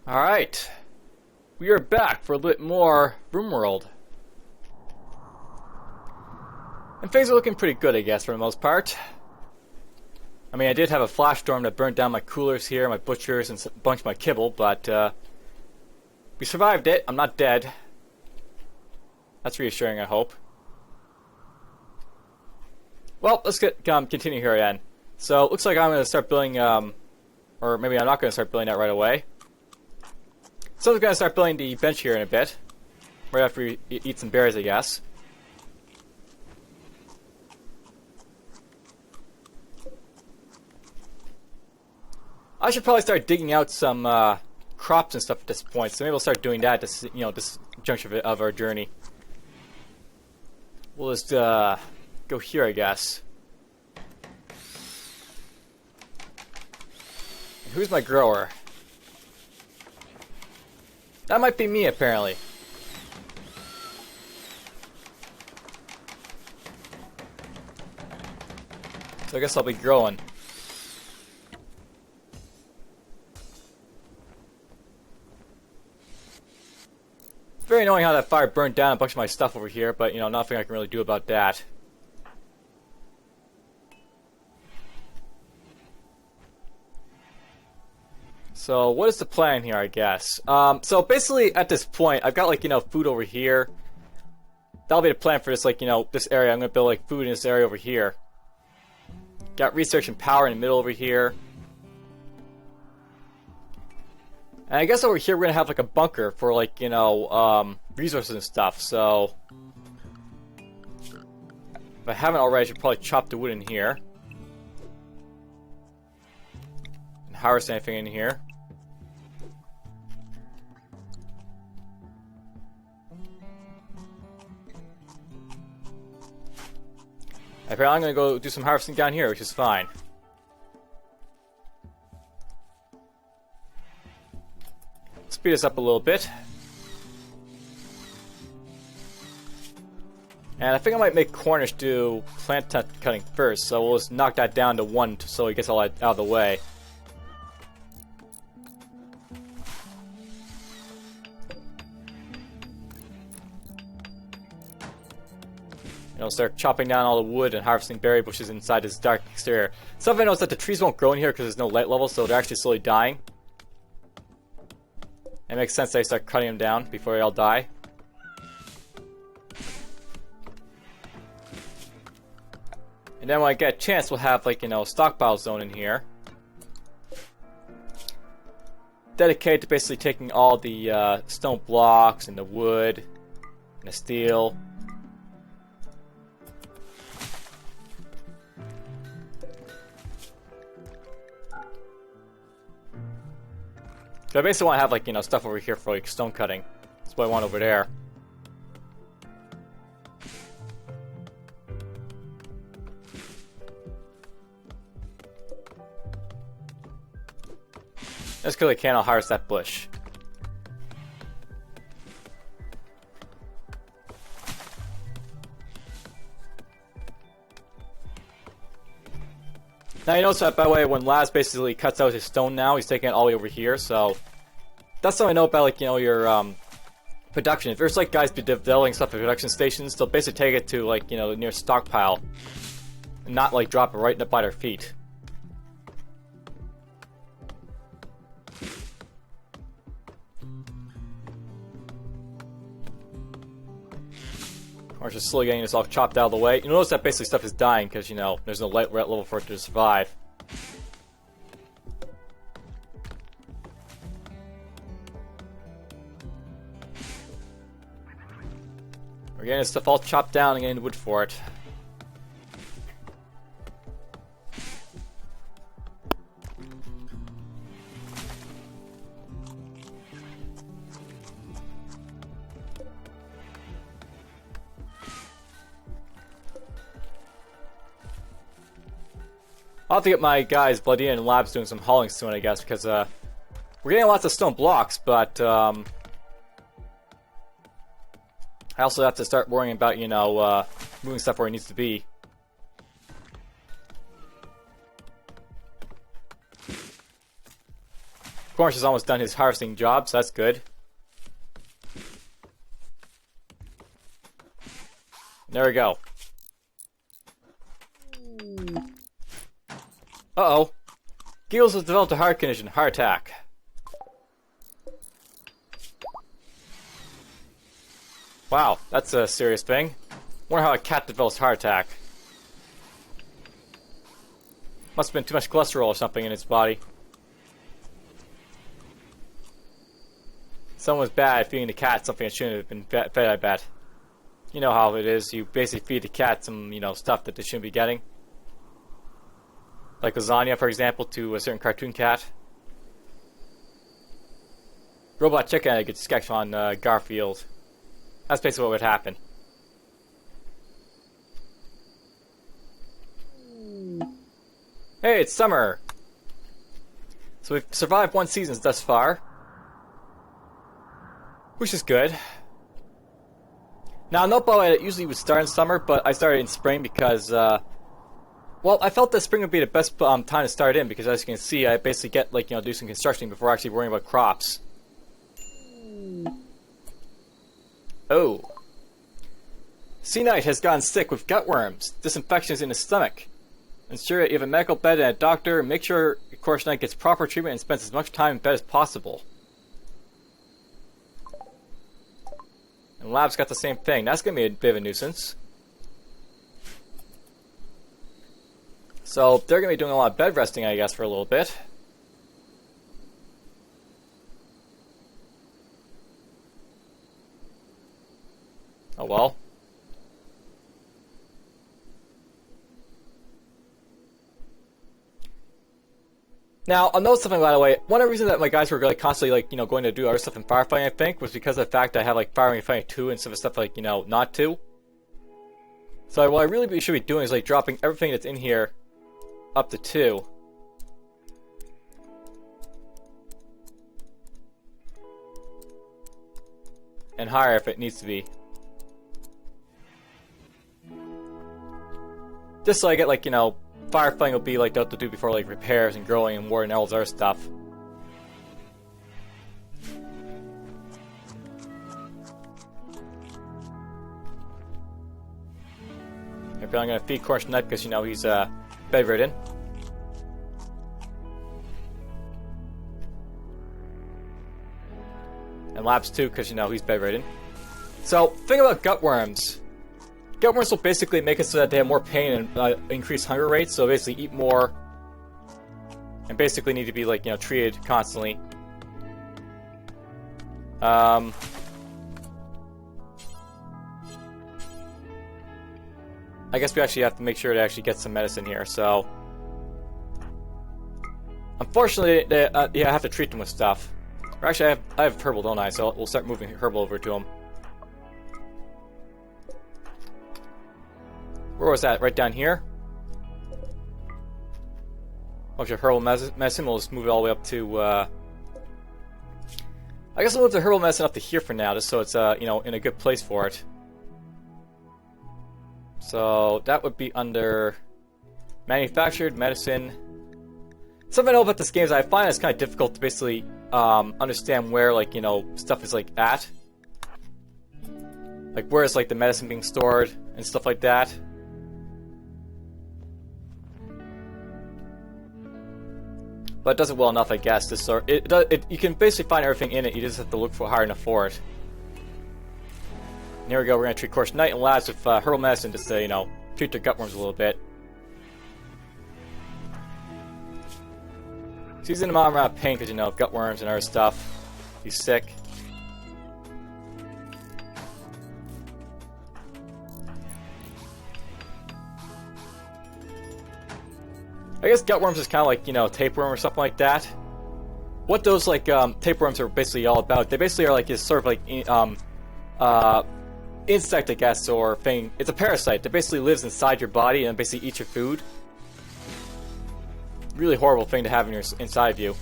Alright, we are back for a bit more RimWorld. And things are looking pretty good, I guess, for the most part. I mean, I did have a flash storm that burnt down my coolers here, my butchers, and a bunch of my kibble, but we survived it. I'm not dead. That's reassuring, I hope. Well, let's continue here again. So, it looks like I'm going to start building, or maybe I'm not going to start building that right away. So I'm going to start building the bench here in a bit. Right after we eat some berries, I guess. I should probably start digging out some crops and stuff at this point. So maybe we'll start doing that. This, this juncture of our journey. We'll just go here, I guess. And who's my grower? That might be me, apparently. So I guess I'll be growing. Very annoying how that fire burned down a bunch of my stuff over here, but, nothing I can really do about that. So, what is the plan here, I guess? So basically, at this point, I've got, food over here. That'll be the plan for this, this area. I'm gonna build, food in this area over here. Got research and power in the middle over here. And I guess over here we're gonna have, a bunker for, resources and stuff, so... If I haven't already, I should probably chop the wood in here. And harvest anything in here. Apparently I'm going to go do some harvesting down here, which is fine. Speed us up a little bit. And I think I might make Cornish do plant cutting first, so we'll just knock that down to 1 so he gets all that out of the way. And I'll start chopping down all the wood and harvesting berry bushes inside this dark exterior. Something I noticed that the trees won't grow in here because there's no light level, so they're actually slowly dying. It makes sense that I start cutting them down before they all die. And then when I get a chance, we'll have, a stockpile zone in here. Dedicated to basically taking all the stone blocks and the wood and the steel. So I basically want to have, stuff over here for, stone cutting. That's what I want over there. Just because I can, I'll harvest that bush. Now you notice that, by the way, when Laz basically cuts out his stone now, he's taking it all the way over here, so... That's something I know about, your, production. If there's, guys developing stuff at production stations, they'll basically take it to, the nearest stockpile. And not, drop it right up by their feet. Or just slowly getting this all chopped out of the way. You notice that basically stuff is dying because, there's no light level for it to survive. We're getting this stuff all chopped down and getting wood for it. I'll have to get my guys, Bloody and Labs, doing some hauling soon, I guess, because we're getting lots of stone blocks, but I also have to start worrying about, moving stuff where it needs to be. Cornish has almost done his harvesting job, so that's good. There we go. Uh-oh. Giggles has developed a heart condition, heart attack. Wow, that's a serious thing. Wonder how a cat develops a heart attack. Must have been too much cholesterol or something in its body. Someone was bad feeding the cat something that shouldn't have been fed, I bet. You know how it is. You basically feed the cat some, stuff that they shouldn't be getting. Like lasagna, for example, to a certain cartoon cat. Robot chicken egg gets sketched on Garfield. That's basically what would happen. Hey, it's summer! So we've survived 1 season thus far. Which is good. Now, I know I usually would start in summer, but I started in spring because, well, I felt that spring would be the best time to start in because, as you can see, I basically get, do some construction before actually worrying about crops. Oh. Sea Knight has gotten sick with gut worms. This infection is in his stomach. Ensure that you have a medical bed and a doctor. Make sure Course Knight gets proper treatment and spends as much time in bed as possible. And Lab's got the same thing. That's going to be a bit of a nuisance. So they're going to be doing a lot of bed resting, I guess, for a little bit. Oh well. Now, I'll note something, by the way. One of the reasons that my guys were constantly, going to do other stuff in firefighting, I think, was because of the fact that I have, firing and fighting 2 and some stuff, not 2. So what I really should be doing is, dropping everything that's in here up to 2. And higher if it needs to be. Just so I get, firefighting will be out to do before repairs and growing and war and all this other stuff. Maybe I'm gonna feed Cornish Knight because he's bedridden. And Labs too because he's bedridden. So think about gutworms. Gutworms will basically make it so that they have more pain and increase hunger rates, so basically eat more. And basically need to be, treated constantly. I guess we actually have to make sure to actually get some medicine here, so... Unfortunately, yeah, I have to treat them with stuff. Or actually, I have herbal, don't I? So we'll start moving herbal over to them. Where was that? Right down here? Okay, herbal medicine. We'll just move it all the way up to, I guess I'll move the herbal medicine up to here for now, just so it's, in a good place for it. So, that would be under manufactured medicine. Something I know about this game is I find it's kind of difficult to basically, understand where, stuff is, at. Where is, the medicine being stored and stuff like that. But it does it well enough, I guess. You can basically find everything in it. You just have to look hard enough for it. And here we go. We're gonna treat Course Knight and Labs with herbal medicine, just to treat their gutworms a little bit. He's in a amount of pain because gutworms and other stuff. He's sick. I guess gutworms is kind of tapeworm or something like that. What those tapeworms are basically all about? They basically are this sort of insect, I guess, or thing. It's a parasite that basically lives inside your body and basically eats your food. Really horrible thing to have inside of you.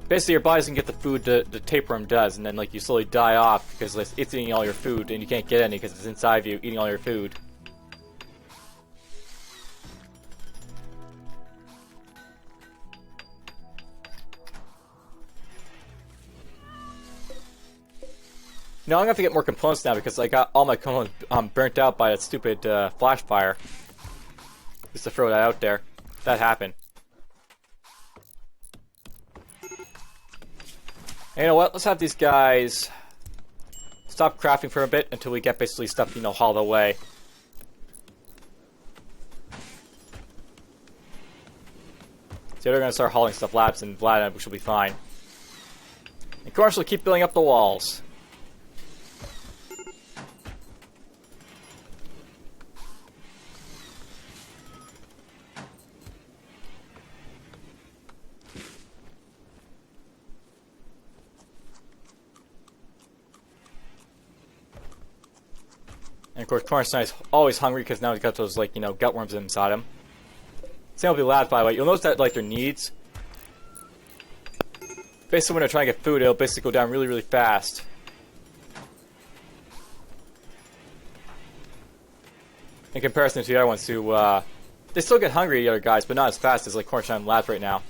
Basically, your body doesn't get the food the tapeworm does, and then you slowly die off because it's eating all your food, and you can't get any because it's inside of you, eating all your food. You know, I'm gonna have to get more components now because I got all my components burnt out by that stupid flash fire. Just to throw that out there. That happened. And you know what? Let's have these guys stop crafting for a bit until we get basically stuff, you know, hauled away. So they're gonna start hauling stuff labs and Vlad, which will be fine. And of course, we'll keep building up the walls. And of course, Cornerstone's always hungry because now he's got those, like, you know, gut worms inside him. Same will be labs, by the way. You'll notice that, like, their needs. Basically, when they're trying to get food, it'll basically go down really, really fast. In comparison to the other ones who, they still get hungry, the other guys, but not as fast as, like, Cornerstone labs right now.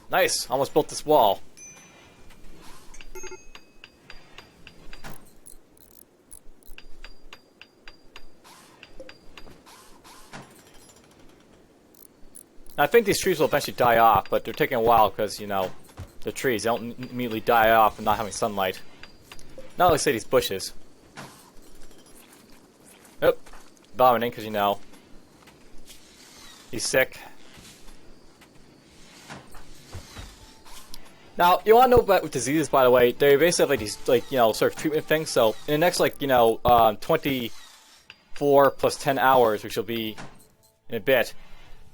Nice! Almost built this wall. I think these trees will eventually die off, but they're taking a while because, you know, the trees don't immediately die off from not having sunlight. Not like, say, these bushes. Oop. Vomiting because, you know, he's sick. Now, you want to know about diseases, by the way. They basically have, like, these, like, you know, sort of treatment things. So, in the next, like, you know, 24 plus 10 hours, which will be in a bit,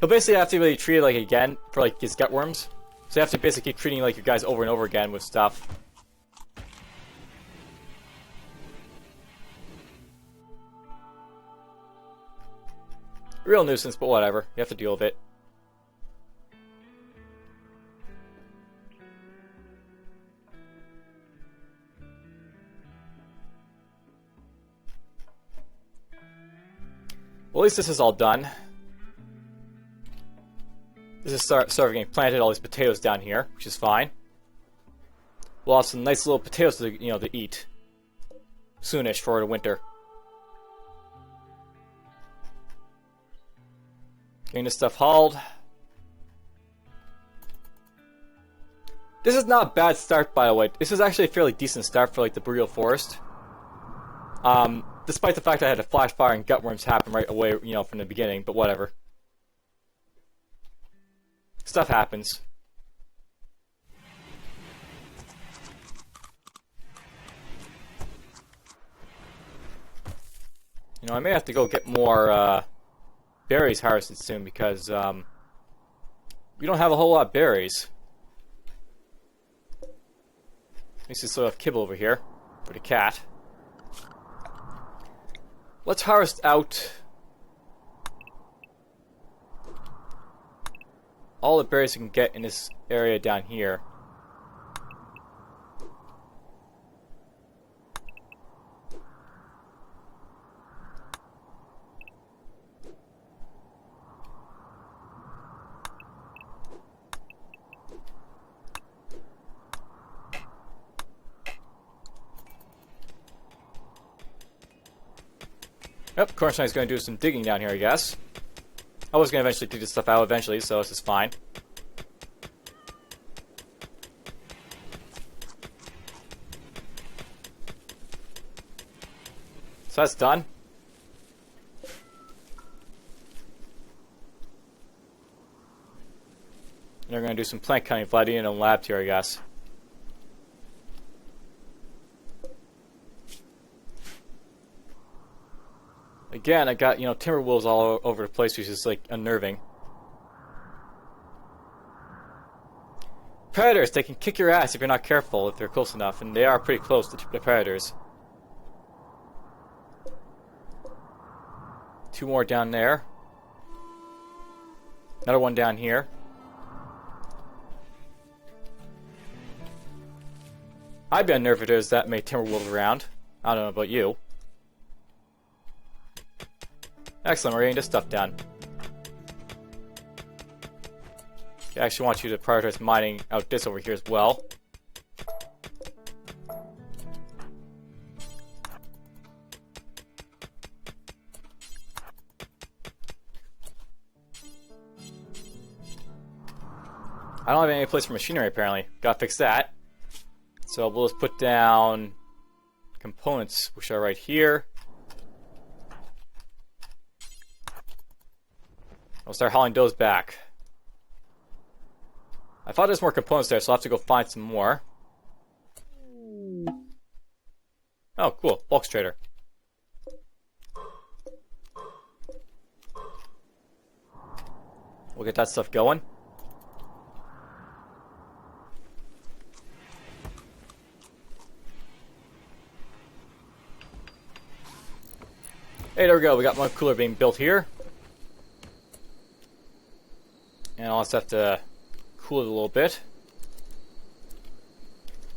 he'll basically have to really treat it, like, again for, like, his gut worms. So you have to basically keep treating, like, your guys over and over again with stuff. Real nuisance, but whatever. You have to deal with it. Well, at least this is all done. This is sort of getting planted, all these potatoes down here, which is fine. We'll have some nice little potatoes to, you know, to eat soonish for the winter. Getting this stuff hauled. This is not a bad start, by the way. This is actually a fairly decent start for, like, the boreal forest. Despite the fact that I had a flash fire and gut worms happen right away, you know, from the beginning, but whatever. Stuff happens. You know, I may have to go get more berries harvested soon because we don't have a whole lot of berries. Let's just sort of kibble over here for the cat. Let's harvest out all the berries we can get in this area down here. Yep, Cornerstone's going to do some digging down here, I guess. I was going to eventually dig this stuff out eventually, so this is fine. So that's done. And they're going to do some plant cutting, Vladdy, in a lab here, I guess. Again, I got, you know, timber wolves all over the place, which is, like, unnerving. Predators, they can kick your ass if you're not careful, if they're close enough, and they are pretty close to the predators. 2 more down there. Another one down here. I'd be unnerved if there's that many timber wolves around. I don't know about you. Excellent, we're getting this stuff done. I actually want you to prioritize mining out this over here as well. I don't have any place for machinery apparently. Gotta fix that. So we'll just put down components, which are right here. I'll start hauling those back. I thought there's more components there, so I'll have to go find some more. Oh, cool. Bulk trader. We'll get that stuff going. Hey, there we go. We got one cooler being built here. And I'll just have to cool it a little bit.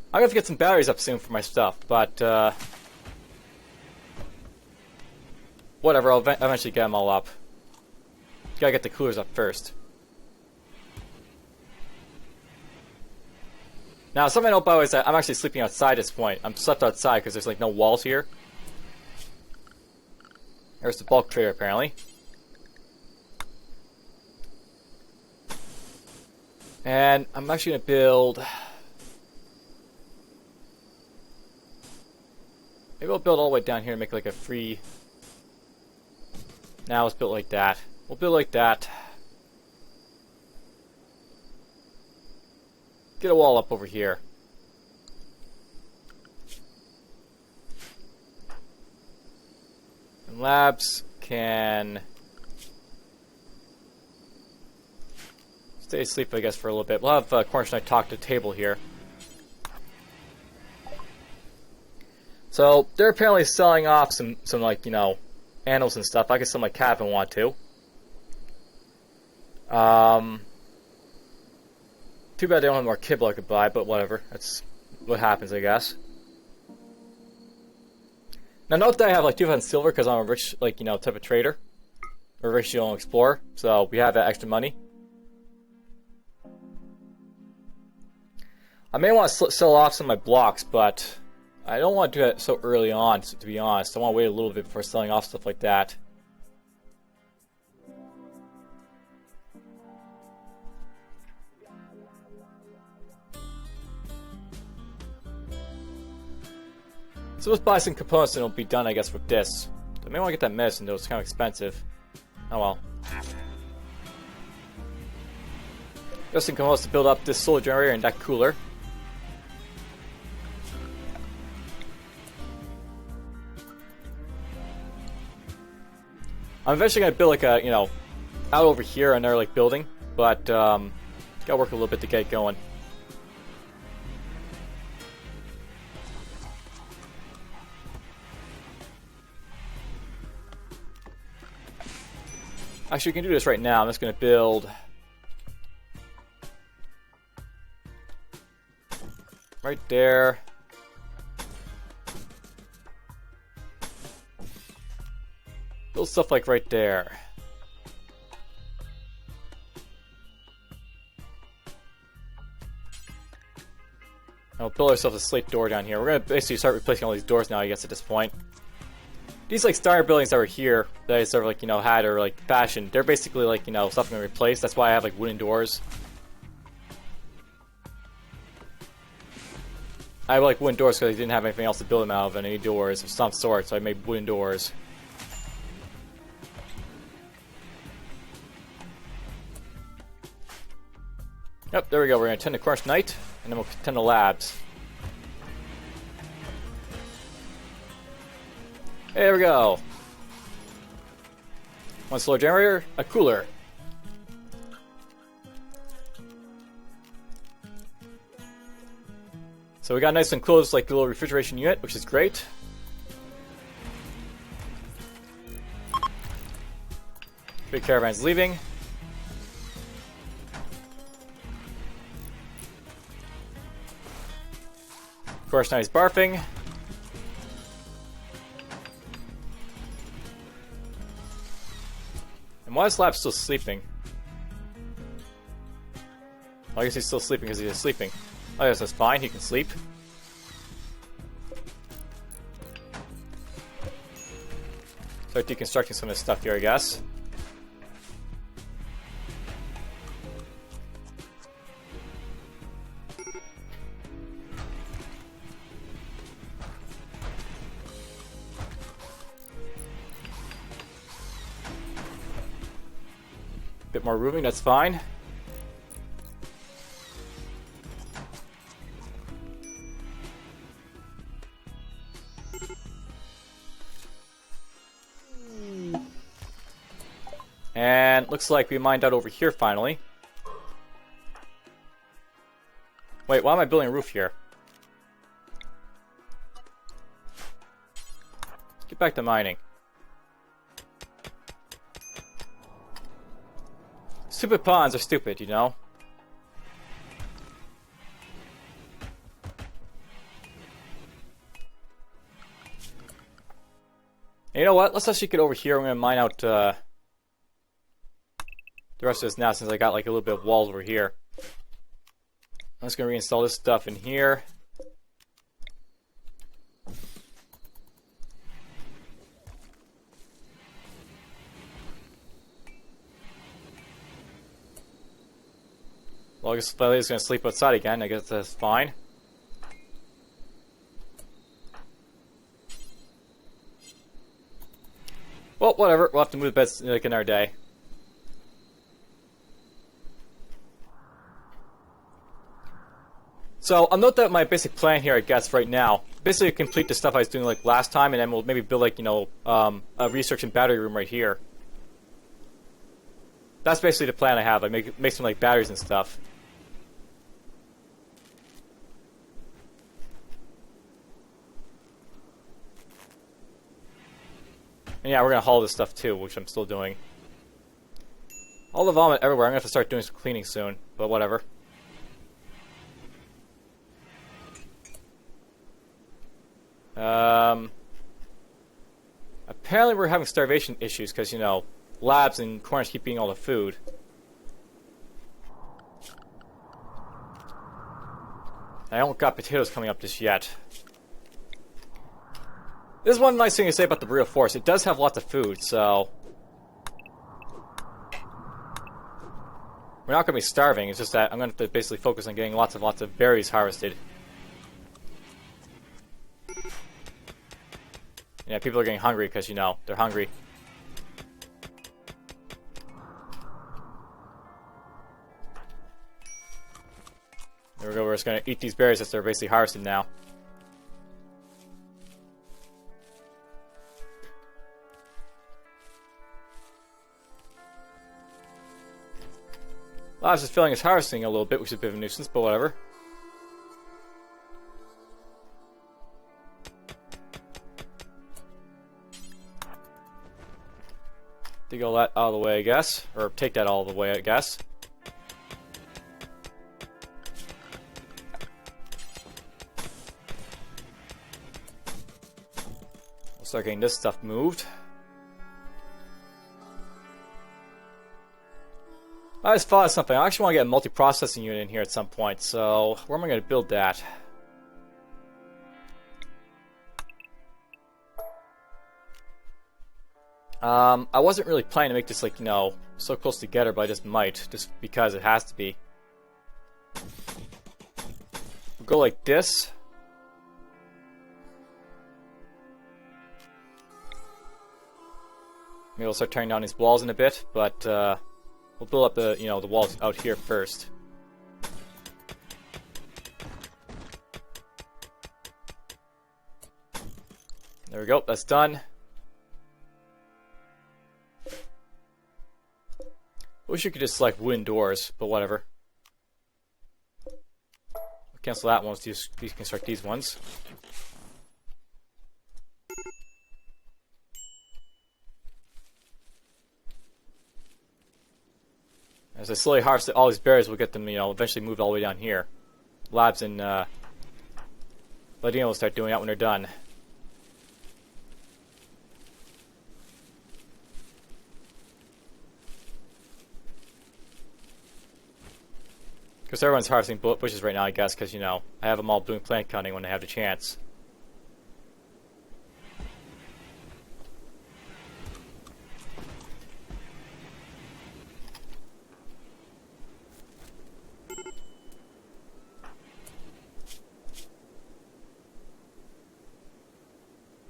I'm gonna have to get some batteries up soon for my stuff, but whatever, I'll eventually get them all up. Gotta get the coolers up first. Now, something I know about is that I'm actually sleeping outside at this point. I'm slept outside because there's like no walls here. There's the bulk trader apparently. And I'm actually going to build... Maybe I'll build all the way down here and make like a free... Now let's build like that. We'll build like that. Get a wall up over here. And labs can... stay asleep, I guess, for a little bit. We'll have Cornish Knight talk to the table here. So they're apparently selling off some like, you know, animals and stuff. I can sell my cat if I want to. Too bad they don't have more kibble I could buy, but whatever. That's what happens, I guess. Now note that I have like 2,000 silver because I'm a rich, like, you know, type of trader. Or rich, you know, explorer. So we have that extra money. I may want to sell off some of my blocks, but I don't want to do that so early on, to be honest. I want to wait a little bit before selling off stuff like that. So let's buy some components and it'll be done, I guess, with this. I may want to get that medicine, though. It's kind of expensive. Oh well. Just some components to build up this solar generator and that cooler. I'm eventually going to build like a, you know, out over here another like building, but gotta work a little bit to get it going. Actually, we can do this right now. I'm just going to build right there. Build stuff like right there. And we'll build ourselves a slate door down here. We're going to basically start replacing all these doors now, I guess, at this point. These like starter buildings that were here, that I sort of like, you know, had or like fashioned, they're basically like, you know, stuff I'm going to replace. That's why I have like wooden doors. I have like wooden doors because I didn't have anything else to build them out of, any doors of some sort, so I made wooden doors. Yep, there we go. We're going to tend to Cornish Knight, and then we'll tend to labs. Hey, there we go. One solar generator, a cooler. So we got nice and close, like the little refrigeration unit, which is great. Big caravan's leaving. Of course, now he's barfing. And why is Lab still sleeping? Well, I guess he's still sleeping because he's sleeping. I guess that's fine. He can sleep. Start deconstructing some of this stuff here, I guess. Bit more rooming, that's fine. And looks like we mined out over here finally. Wait, why am I building a roof here? Get back to mining. Stupid pawns are stupid, you know? And you know what? Let's actually get over here. I'm going to mine out the rest of this now since I got like a little bit of walls over here. I'm just going to reinstall this stuff in here. Well, I guess Valley's going to sleep outside again. I guess that's fine. Well, whatever. We'll have to move the beds like in our day. So I'll note that my basic plan here, I guess, right now, basically complete the stuff I was doing like last time, and then we'll maybe build like, you know, a research and battery room right here. That's basically the plan I have. I make some like batteries and stuff. And yeah, we're gonna haul this stuff too, which I'm still doing. All the vomit everywhere. I'm gonna have to start doing some cleaning soon, but whatever. Apparently we're having starvation issues because, you know, labs and corners keep eating all the food. I don't got potatoes coming up just yet. This is one nice thing to say about the Burrito Forest. It does have lots of food, so we're not going to be starving. It's just that I'm going to have to basically focus on getting lots of berries harvested. Yeah, people are getting hungry because, you know, they're hungry. There we go, we're just going to eat these berries as they're basically harvested now. Well, I was just feeling it's harvesting a little bit, which is a bit of a nuisance, but whatever. Dig all that out of the way, I guess. Or take that all the way, I guess. We'll start getting this stuff moved. I just thought of something. I actually want to get a multi-processing unit in here at some point, so where am I going to build that? I wasn't really planning to make this, like, you know, so close together, but I just might, just because it has to be. We'll go like this. Maybe we'll start tearing down these walls in a bit, but we'll build up the, you know, the walls out here first. There we go, that's done. Wish you could just select wooden doors, but whatever. We'll cancel that one, let's just deconstruct these ones. As I slowly harvest all these berries, we'll get them, you know, eventually moved all the way down here. Labs and Ladino will start doing that when they're done. Because everyone's harvesting bushes right now, I guess, because, you know, I have them all doing plant cutting when they have the chance.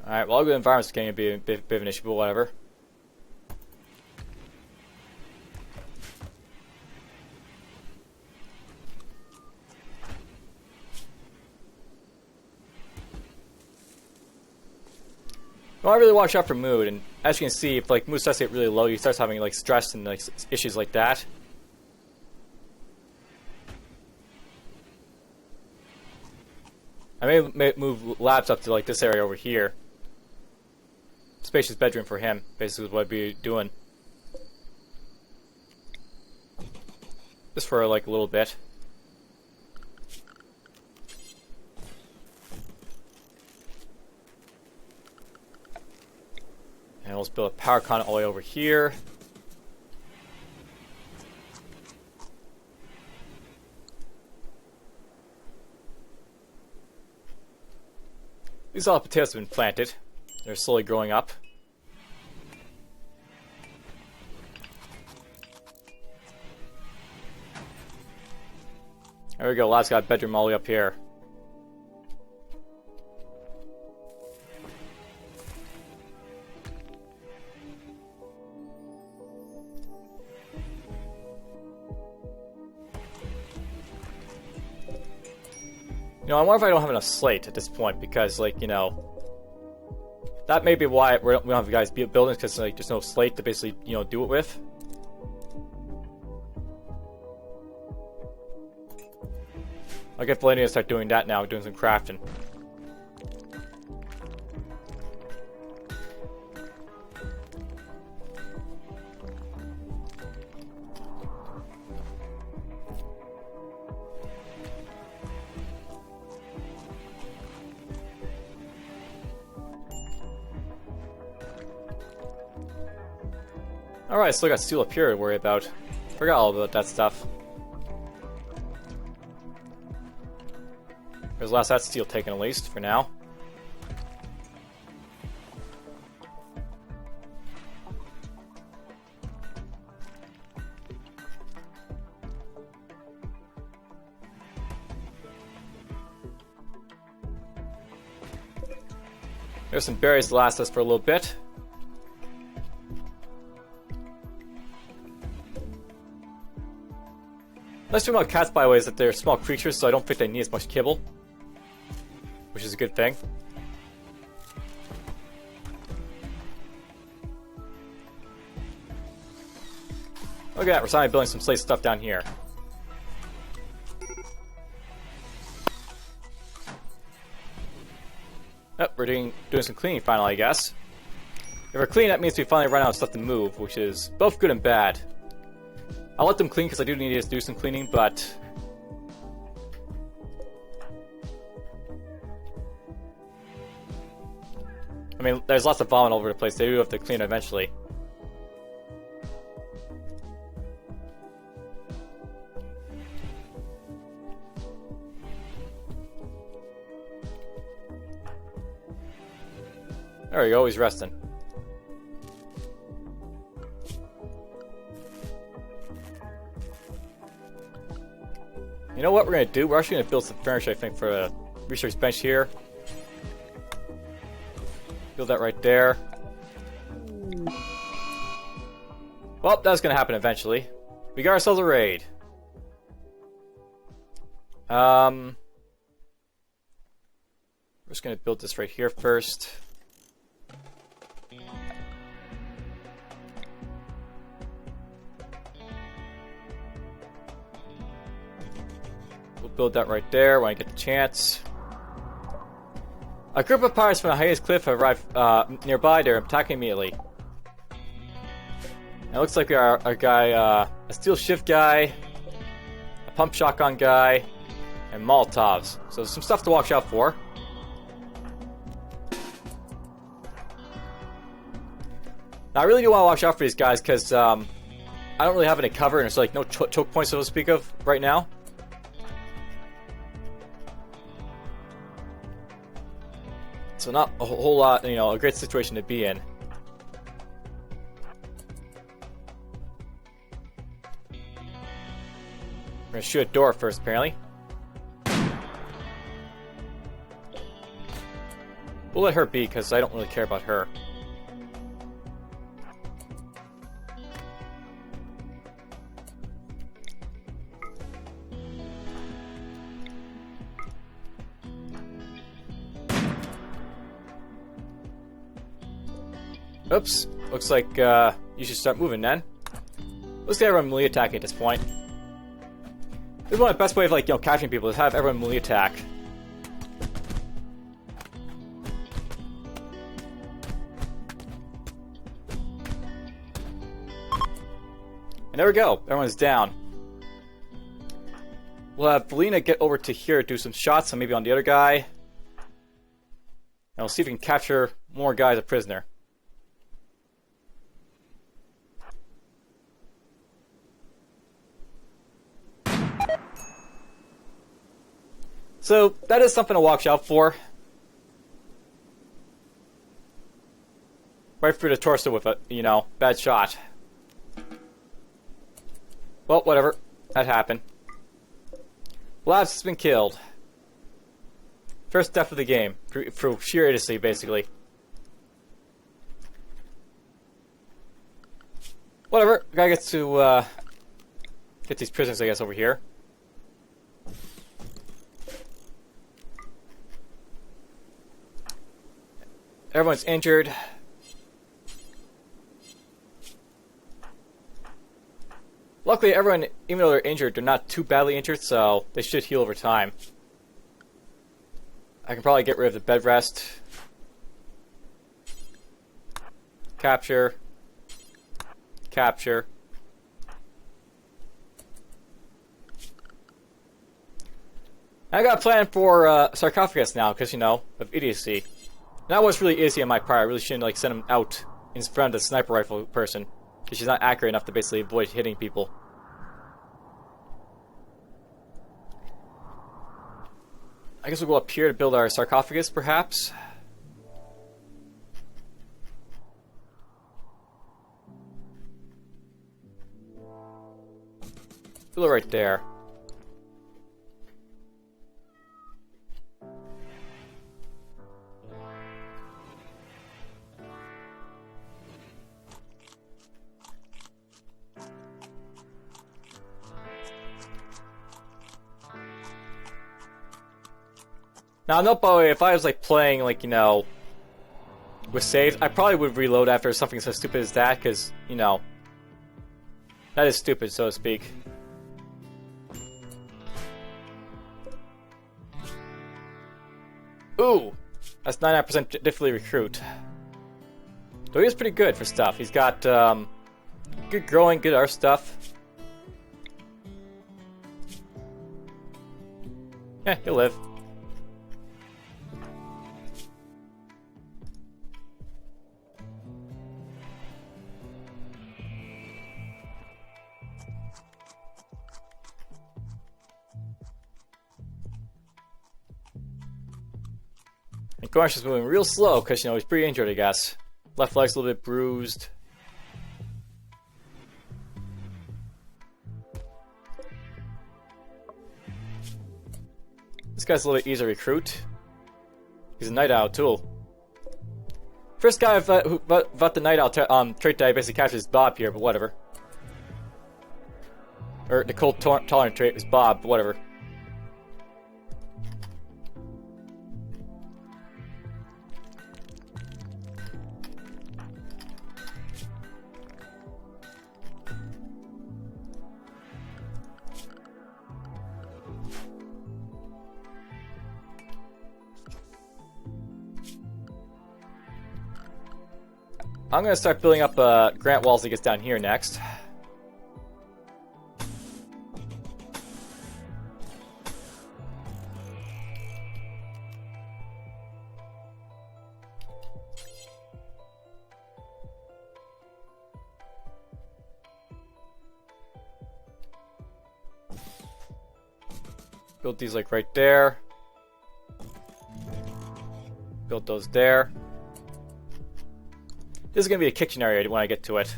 Alright, well, the environment's getting to be a bit of an issue, but whatever. Well, I really watch out for mood, and as you can see, if like mood starts to get really low, he starts having like stress and like issues like that. I may move labs up to like this area over here. Spacious bedroom for him, basically is what I'd be doing. Just for like a little bit. And let's build a power con all the way over here. These all potatoes have been planted. They're slowly growing up. There we go, last got a bedroom all the way up here. You know, I wonder if I don't have enough slate at this point, because, like, you know, that may be why we don't have guys build buildings, because, like, there's no slate to basically, you know, do it with. I'll get Valenia to start doing that now, doing some crafting. Alright, still got steel up here to worry about. Forgot all about that stuff. There's last that steel taken at least, for now. There's some berries to last us for a little bit. Nice thing about cats, by the way, is that they're small creatures, so I don't think they need as much kibble. Which is a good thing. Look at that, we're finally building some slate stuff down here. Oh, we're doing some cleaning finally, I guess. If we're cleaning, that means we finally run out of stuff to move, which is both good and bad. I'll let them clean because I do need to do some cleaning, but... I mean, there's lots of vomit all over the place. They do have to clean it eventually. There we go, he's resting. You know what we're going to do? We're actually going to build some furniture, I think, for a research bench here. Build that right there. Well, that's going to happen eventually. We got ourselves a raid. We're just going to build this right here first. Build that right there when I get the chance. A group of pirates from the highest cliff have arrived nearby. They're attacking immediately. It looks like we are a guy, a steel shift guy, a pump shotgun guy, and Molotovs. So there's some stuff to watch out for. Now I really do want to watch out for these guys because I don't really have any cover and there's like no choke points so to speak of right now. So not a whole lot, you know, a great situation to be in. We're gonna shoot a door first, apparently. We'll let her be, because I don't really care about her. Oops. Looks like you should start moving then. Let's get everyone melee attacking at this point. This is one of the best way of, like, you know, capturing people is have everyone melee attack. And there we go. Everyone's down. We'll have Belina get over to here, do some shots, so maybe on the other guy. And we'll see if we can capture more guys a prisoner. So, that is something to watch out for. Right through the torso with a, you know, bad shot. Well, whatever. That happened. Labs has been killed. First death of the game. Through sheer idiocy, basically. Whatever. The guy gets to, get these prisoners, I guess, over here. Everyone's injured. Luckily, everyone, even though they're injured, they're not too badly injured, so they should heal over time. I can probably get rid of the bed rest. Capture. Capture. I got a plan for sarcophagus now, because, you know, of idiocy. That was really easy on my part. I really shouldn't, like, send him out in front of the sniper rifle person, because she's not accurate enough to basically avoid hitting people. I guess we'll go up here to build our sarcophagus, perhaps. Build it right there. Now, no, by the way, if I was, like, playing, like, you know, with saves, I probably would reload after something so stupid as that, because, you know, that is stupid, so to speak. Ooh! That's 99% difficulty recruit. So he is pretty good for stuff. He's got, good growing, good art stuff. Yeah, he'll live. And Gosh is moving real slow because, you know, he's pretty injured, I guess. Left leg's a little bit bruised. This guy's a little bit easier to recruit. He's a night owl, too. First guy who got the night owl trait that I basically captured is Bob here, but whatever. Or the cold tolerant trait is Bob, but whatever. I'm gonna start building up Grant walls that gets down here next. Build these like right there. Build those there. This is going to be a kitchen area when I get to it.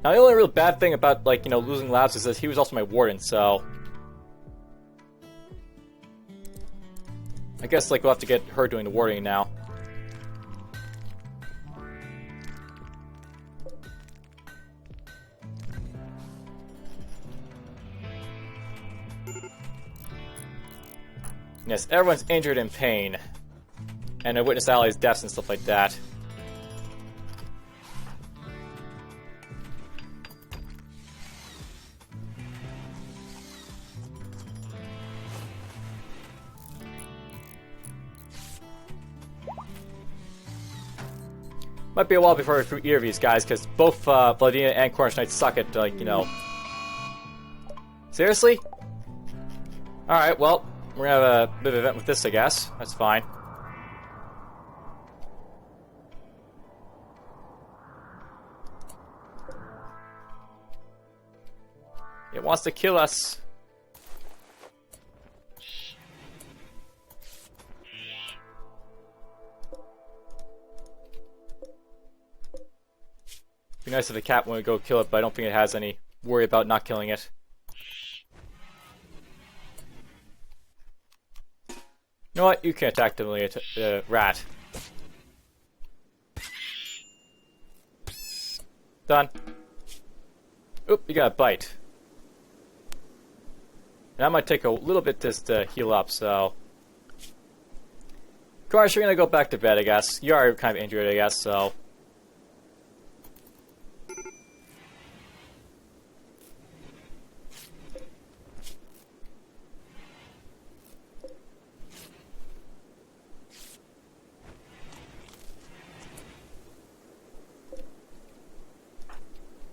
Now, the only real bad thing about, like, you know, losing labs is that he was also my warden, so... I guess, like, we'll have to get her doing the warding now. Yes, everyone's injured in pain. And I witnessed allies' deaths and stuff like that. Might be a while before I recruit either of these guys, because both Vladina and Cornish Knights suck at, like, you know... Seriously? Alright, well, we're gonna have a bit of an event with this, I guess. That's fine. It wants to kill us. Be nice if the cat wanted to go kill it, but I don't think it has any worry about not killing it. You know what? You can attack the rat. Done. Oop, you got a bite. That might take a little bit just to heal up, so... Of course, you're gonna go back to bed, I guess. You are kind of injured, I guess, so...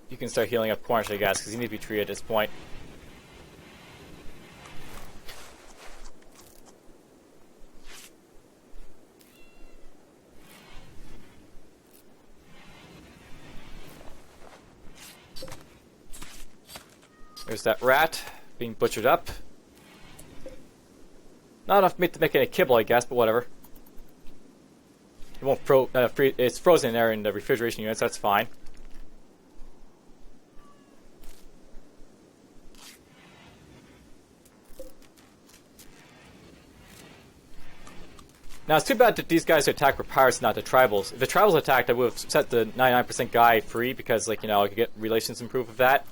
You can start healing up Cornish, I guess, because you need to be treated at this point. There's that rat being butchered up. Not enough meat to make any kibble, I guess, but whatever. It won't it's frozen there in the refrigeration units, that's fine. Now, it's too bad that these guys attack were pirates, not the tribals. If the tribals attacked, I would have set the 99% guy free because, like, you know, I could get relations improved with that.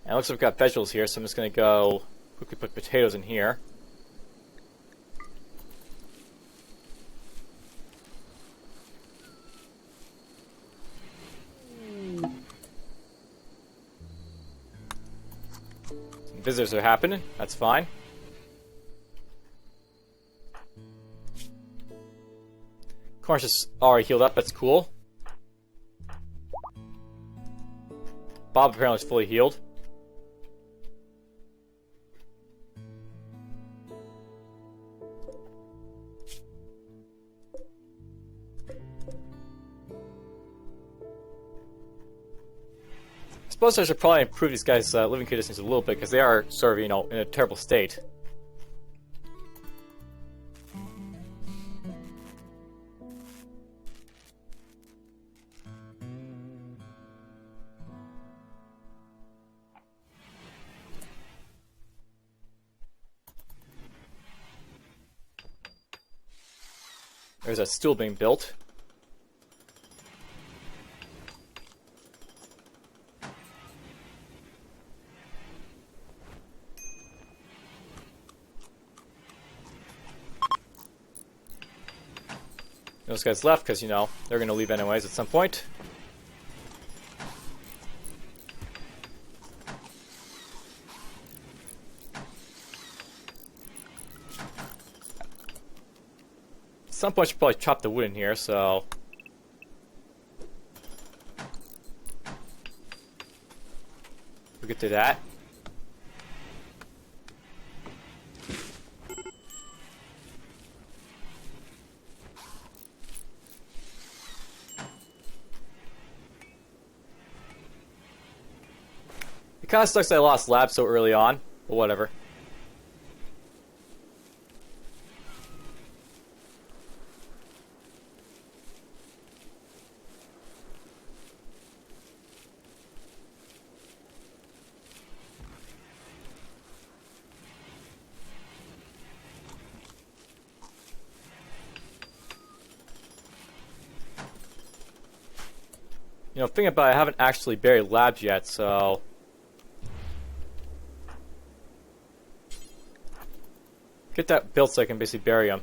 And it looks like we've got vegetables here, so I'm just going to go quickly put potatoes in here. Some visitors are happening, that's fine. Cornish is already healed up, that's cool. Bob apparently is fully healed. I suppose I should probably improve these guys' living conditions a little bit, because they are sort of, you know, in a terrible state. There's a stool being built. Those guys left because, you know, they're going to leave anyways at some point. At some point, I should probably chop the wood in here, so... we'll get to that. Kind of sucks that I lost Lab so early on, but whatever. You know, thinking about it, I haven't actually buried Labs yet, so... Get that built so I can basically bury him.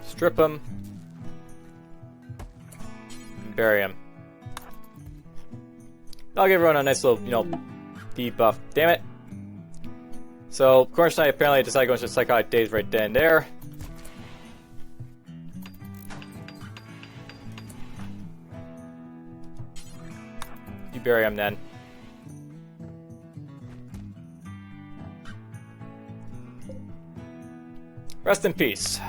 Strip him. And bury him. I'll give everyone a nice little, you know, debuff. Damn it. So, Cornish Knight apparently decided to go into Psychotic Daze right then and there. You bury him then. Rest in peace.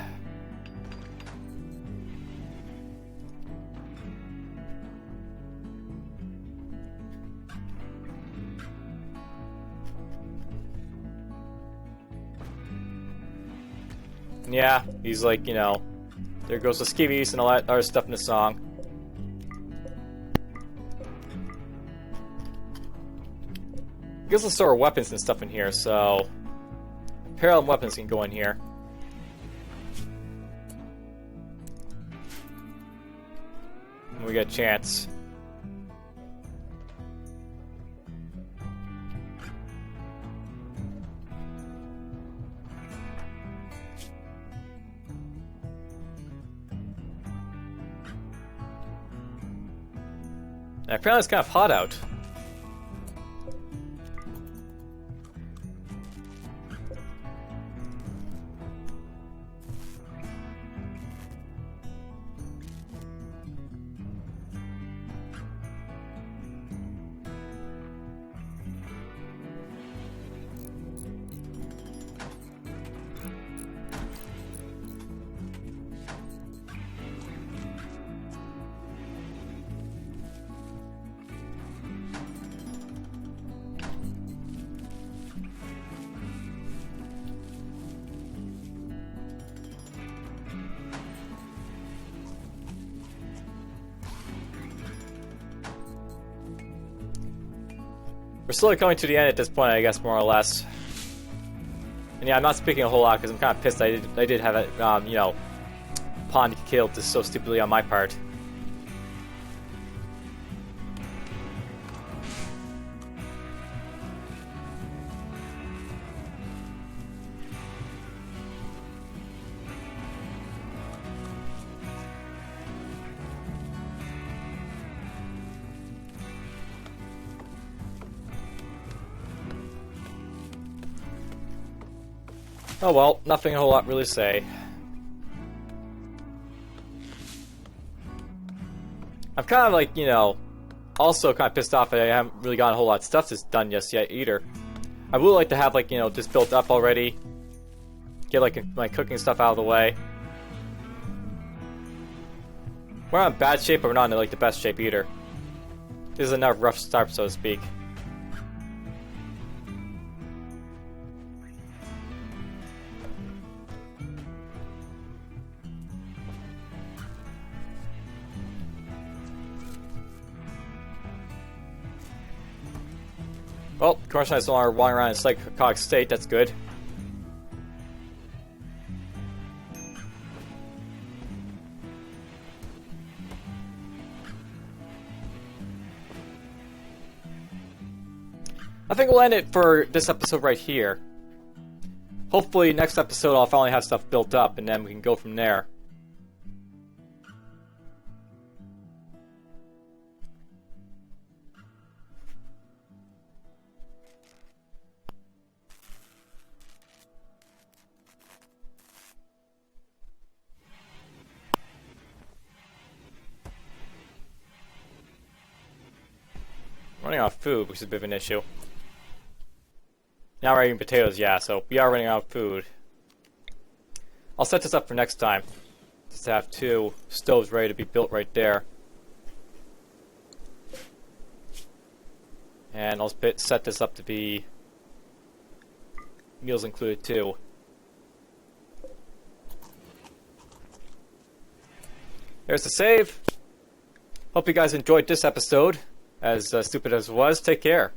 Yeah, he's like, you know, there goes the skivvies and all that other stuff in the song. I guess let's store weapons and stuff in here, so... Parallel weapons can go in here. When we get a chance. And apparently it's kind of hot out. We're slowly coming to the end at this point, I guess, more or less. And yeah, I'm not speaking a whole lot because I'm kind of pissed I did have it, you know, pawn killed just so stupidly on my part. Oh well, nothing a whole lot really to say. I'm kind of like, you know, also kind of pissed off that I haven't really gotten a whole lot of stuff that's done just yet either. I would like to have, like, you know, this built up already. Get, like, my cooking stuff out of the way. We're not in bad shape, but we're not in, like, the best shape either. This is another rough start, so to speak. Well, Cornish Knight's no longer walking around in psychotic state, that's good. I think we'll end it for this episode right here. Hopefully next episode I'll finally have stuff built up and then we can go from there. Running out of food, which is a bit of an issue. Now we're eating potatoes, yeah, so we are running out of food. I'll set this up for next time. Just to have 2 stoves ready to be built right there. And I'll set this up to be meals included too. There's the save. Hope you guys enjoyed this episode, as stupid as it was. Take care.